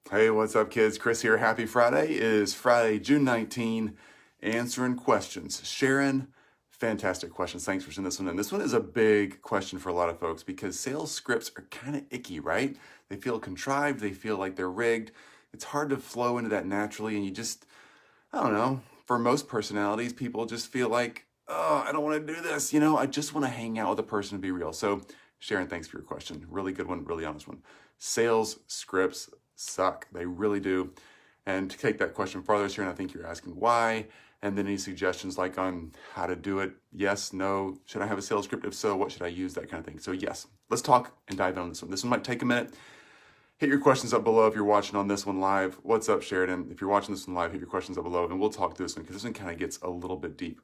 Hey, what's up, kids? Chris here. Happy Friday. It is Friday, June 19, answering questions. Sharon, fantastic questions. Thanks for sending this one in. This one is a big question for a lot of folks because sales scripts are kind of icky, right? They feel contrived, they feel like they're rigged. It's hard to flow into that naturally, and you just, I don't know, for most personalities, people just feel like, oh, I don't want to do this. I just want to hang out with a person and be real. So, Sharon, thanks for your question. Really good one, really honest one. Sales scripts suck. They really do. And to take that question farther, Sharon, I think you're asking why. And then any suggestions like on how to do it? Yes, no. Should I have a sales script? If so, what should I use? That kind of thing. So, yes, let's talk and dive in on this one. This one might take a minute. Hit your questions up below if you're watching on this one live. What's up, Sheridan? If you're watching this one live, hit your questions up below and we'll talk through this one because this one kind of gets a little bit deep.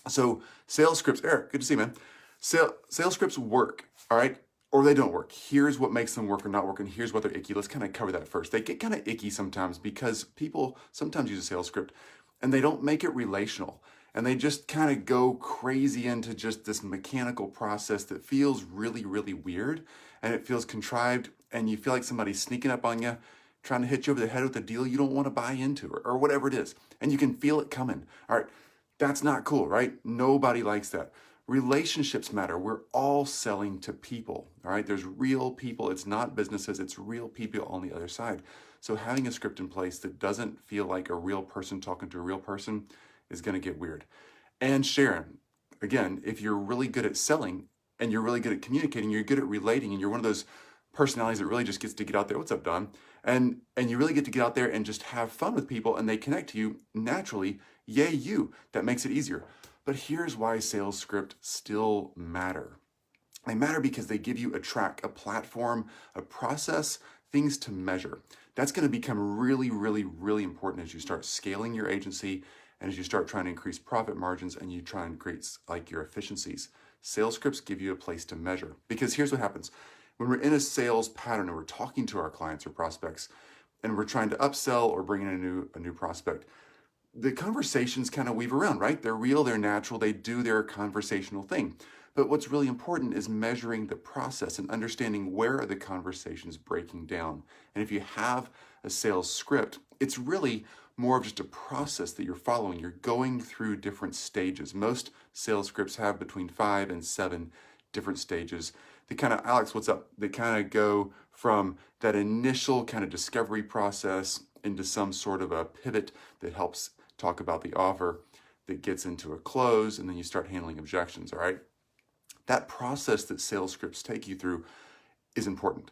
So sales scripts, Eric, good to see you, man. Sales scripts work, all right? Or they don't work. Here's what makes them work or not work, and here's what they're icky. Let's kind of cover that first. They get kind of icky sometimes because people sometimes use a sales script and they don't make it relational. And they just kind of go crazy into just this mechanical process that feels really, really weird. And it feels contrived, and you feel like somebody's sneaking up on you, trying to hit you over the head with a deal you don't want to buy into, or whatever it is. And you can feel it coming. All right, that's not cool, right? Nobody likes that. Relationships matter. We're all selling to people, all right? There's real people. It's not businesses. It's real people on the other side. So having a script in place that doesn't feel like a real person talking to a real person is going to get weird. And Sharon, again, if you're really good at selling and you're really good at communicating, you're good at relating, and you're one of those personalities that really just gets to get out there. What's up, Don? And you really get to get out there and just have fun with people, and they connect to you naturally. Yay, you. That makes it easier. But here's why sales script still matter. They matter because they give you a track, a platform, a process, things to measure. That's going to become really, really, really important as you start scaling your agency and as you start trying to increase profit margins and you try and increase like your efficiencies. Sales scripts give you a place to measure, because here's what happens. When we're in a sales pattern and we're talking to our clients or prospects and we're trying to upsell or bring in a new prospect, the conversations kind of weave around, right? They're real, they're natural, they do their conversational thing. But what's really important is measuring the process and understanding where are the conversations breaking down. And if you have a sales script, it's really more of just a process that you're following. You're going through different stages. Most sales scripts have between 5 and 7 different stages. They kind of, Alex, what's up? They kind of go from that initial kind of discovery process into some sort of a pivot that helps talk about the offer, that gets into a close, and then you start handling objections, all right? That process that sales scripts take you through is important.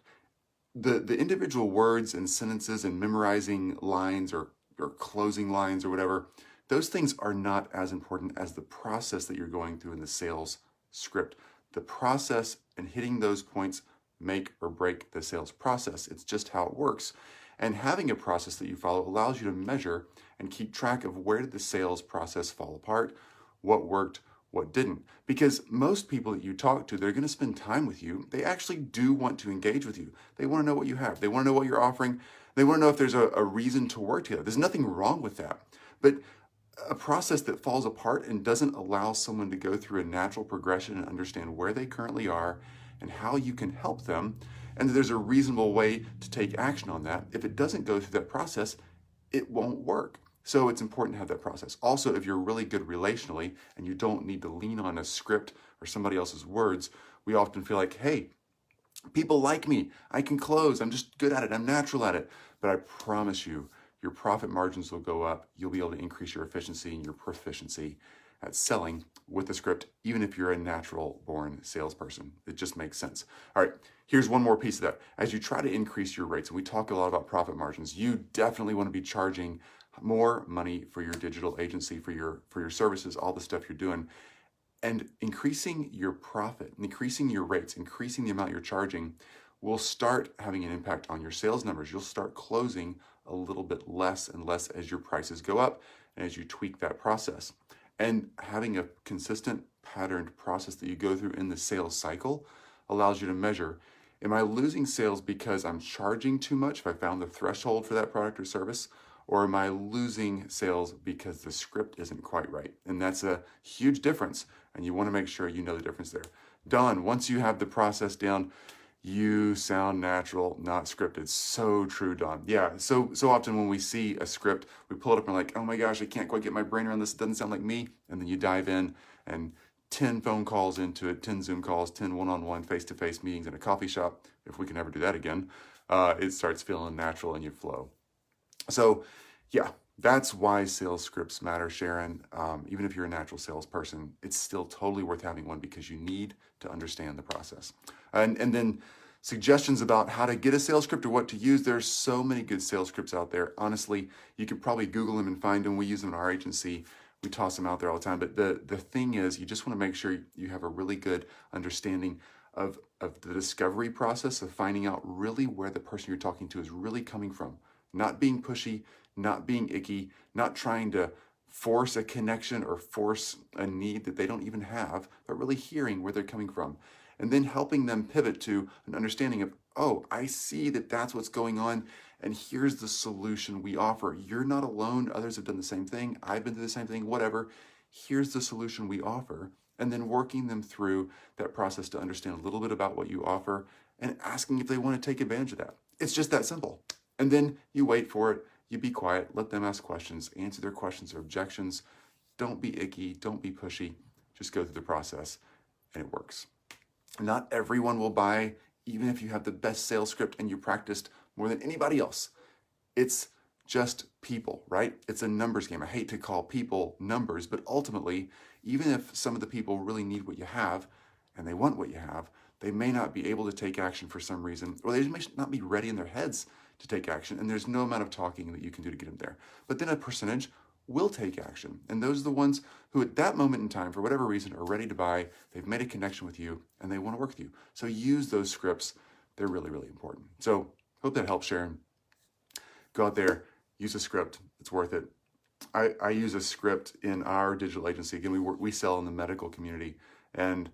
The individual words and sentences and memorizing lines or closing lines or whatever, those things are not as important as the process that you're going through in the sales script. The process and hitting those points make or break the sales process. It's just how it works. And having a process that you follow allows you to measure and keep track of where did the sales process fall apart, what worked, what didn't. Because most people that you talk to, they're going to spend time with you. They actually do want to engage with you. They want to know what you have. They want to know what you're offering. They want to know if there's a reason to work together. There's nothing wrong with that. But a process that falls apart and doesn't allow someone to go through a natural progression and understand where they currently are and how you can help them, and that there's a reasonable way to take action on that. If it doesn't go through that process, it won't work. So it's important to have that process. Also, if you're really good relationally and you don't need to lean on a script or somebody else's words, we often feel like, hey, people like me. I can close. I'm just good at it. I'm natural at it. But I promise you, your profit margins will go up. You'll be able to increase your efficiency and your proficiency at selling with the script, even if you're a natural born salesperson. It just makes sense. All right, here's one more piece of that. As you try to increase your rates, and we talk a lot about profit margins, you definitely want to be charging more money for your digital agency, for your services, all the stuff you're doing. And increasing your profit, increasing your rates, increasing the amount you're charging will start having an impact on your sales numbers. You'll start closing a little bit less and less as your prices go up and as you tweak that process. And having a consistent patterned process that you go through in the sales cycle allows you to measure, am I losing sales because I'm charging too much if I found the threshold for that product or service? Or am I losing sales because the script isn't quite right? And that's a huge difference, and you want to make sure you know the difference there. Done. Once you have the process down, You sound natural, not scripted. So true, Don. Yeah, so often when we see a script, we pull it up and we're like, oh my gosh, I can't quite get my brain around this. It doesn't sound like me. And then you dive in and 10 phone calls into it, 10 Zoom calls, 10 one-on-one face-to-face meetings in a coffee shop, if we can ever do that again, it starts feeling natural and you flow. So yeah, that's why sales scripts matter, Sharon. Even if you're a natural salesperson, it's still totally worth having one because you need to understand the process. And then suggestions about how to get a sales script or what to use. There's so many good sales scripts out there. Honestly, you could probably Google them and find them. We use them in our agency. We toss them out there all the time. But the thing is, you just want to make sure you have a really good understanding of the discovery process of finding out really where the person you're talking to is really coming from. Not being pushy, not being icky, not trying to force a connection or force a need that they don't even have, but really hearing where they're coming from. And then helping them pivot to an understanding of, oh, I see that that's what's going on, and here's the solution we offer. You're not alone. Others have done the same thing. I've been through the same thing, whatever. Here's the solution we offer. And then working them through that process to understand a little bit about what you offer and asking if they want to take advantage of that. It's just that simple. And then you wait for it. You be quiet. Let them ask questions. Answer their questions or objections. Don't be icky. Don't be pushy. Just go through the process, and it works. Not everyone will buy, even if you have the best sales script and you practiced more than anybody else. It's just people, right? It's a numbers game. I hate to call people numbers, but ultimately, even if some of the people really need what you have and they want what you have, they may not be able to take action for some reason, or they may not be ready in their heads to take action, and there's no amount of talking that you can do to get them there. But then a percentage will take action, and those are the ones who at that moment in time, for whatever reason, are ready to buy, they've made a connection with you, and they want to work with you. So use those scripts. They're really, really important. So hope that helps, Sharon. Go out there, use a script. It's worth it. I use a script in our digital agency. Again, we sell in the medical community, and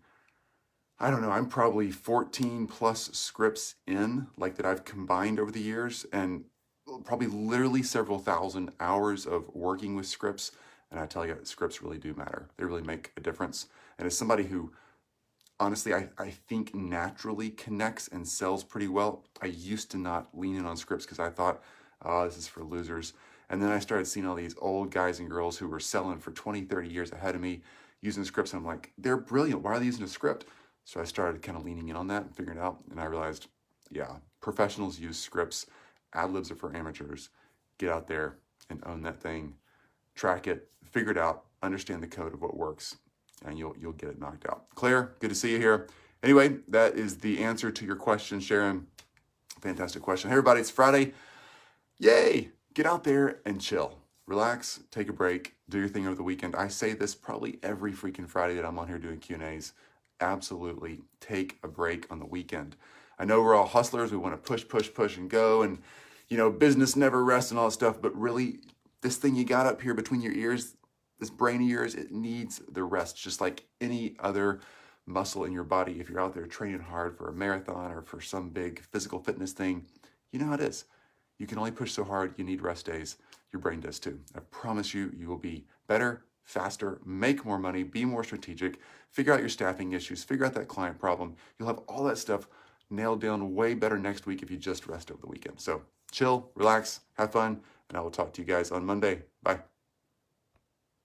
I don't know, I'm probably 14 plus scripts in, like that I've combined over the years, and probably literally several thousand hours of working with scripts. And I tell you, scripts really do matter. They really make a difference. And as somebody who, honestly, I think naturally connects and sells pretty well, I used to not lean in on scripts because I thought, oh, this is for losers. And then I started seeing all these old guys and girls who were selling for 20, 30 years ahead of me using scripts. And I'm like, they're brilliant. Why are they using a script? So I started kind of leaning in on that and figuring it out. And I realized, yeah, professionals use scripts. Ad libs are for amateurs. Get out there and own that thing. Track it, figure it out, understand the code of what works, and you'll get it knocked out. Claire, good to see you here. Anyway, that is the answer to your question, Sharon. Fantastic question. Hey, everybody, it's Friday. Yay! Get out there and chill. Relax, take a break, do your thing over the weekend. I say this probably every freaking Friday that I'm on here doing Q&As. Absolutely take a break on the weekend. I know we're all hustlers. We want to push, and go. And, business never rests and all that stuff. But really, this thing you got up here between your ears, this brain of yours, it needs the rest, just like any other muscle in your body. If you're out there training hard for a marathon or for some big physical fitness thing, you know how it is. You can only push so hard. You need rest days. Your brain does too. I promise you, you will be better, faster, make more money, be more strategic, figure out your staffing issues, figure out that client problem. You'll have all that stuff nailed down way better next week if you just rest over the weekend. So chill, relax, have fun, and I will talk to you guys on Monday. Bye.